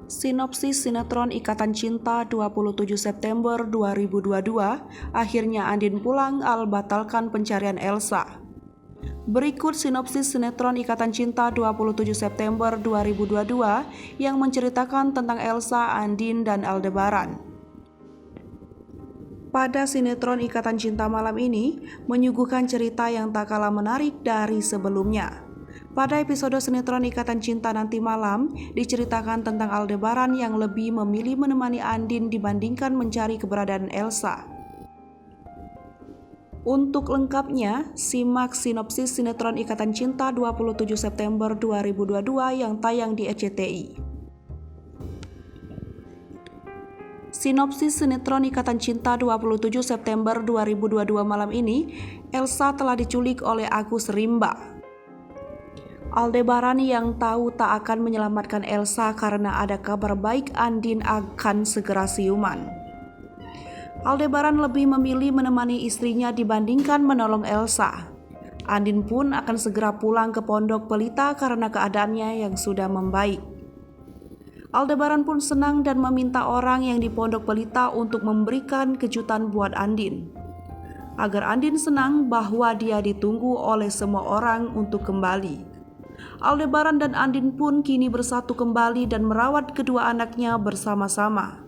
Sinopsis sinetron Ikatan Cinta 27 September 2022, akhirnya Andin pulang Al batalkan pencarian Elsa. Berikut sinopsis sinetron Ikatan Cinta 27 September 2022 yang menceritakan tentang Elsa, Andin, dan Aldebaran. Pada sinetron Ikatan Cinta malam ini, menyuguhkan cerita yang tak kalah menarik dari sebelumnya. Pada episode sinetron Ikatan Cinta nanti malam, diceritakan tentang Aldebaran yang lebih memilih menemani Andin dibandingkan mencari keberadaan Elsa. Untuk lengkapnya, simak sinopsis sinetron Ikatan Cinta 27 September 2022 yang tayang di RCTI. Sinopsis sinetron Ikatan Cinta 27 September 2022 malam ini, Elsa telah diculik oleh Agus Rimba. Aldebaran yang tahu tak akan menyelamatkan Elsa karena ada kabar baik Andin akan segera siuman. Aldebaran lebih memilih menemani istrinya dibandingkan menolong Elsa. Andin pun akan segera pulang ke Pondok Pelita karena keadaannya yang sudah membaik. Aldebaran pun senang dan meminta orang yang di Pondok Pelita untuk memberikan kejutan buat Andin. Agar Andin senang bahwa dia ditunggu oleh semua orang untuk kembali. Aldebaran dan Andin pun kini bersatu kembali dan merawat kedua anaknya bersama-sama.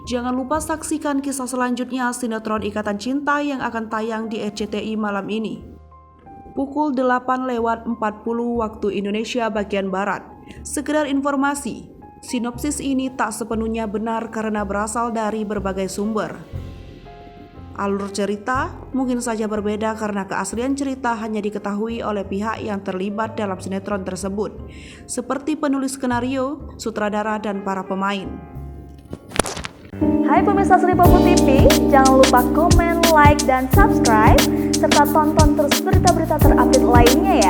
Jangan lupa saksikan kisah selanjutnya sinetron Ikatan Cinta yang akan tayang di RCTI malam ini. Pukul 8:40 waktu Indonesia bagian Barat. Sekedar informasi, sinopsis ini tak sepenuhnya benar karena berasal dari berbagai sumber. Alur cerita mungkin saja berbeda karena keaslian cerita hanya diketahui oleh pihak yang terlibat dalam sinetron tersebut, seperti penulis skenario, sutradara, dan para pemain. Hai pemirsa Sri Popo TV, jangan lupa komen, like, dan subscribe, serta tonton terus berita-berita terupdate lainnya ya.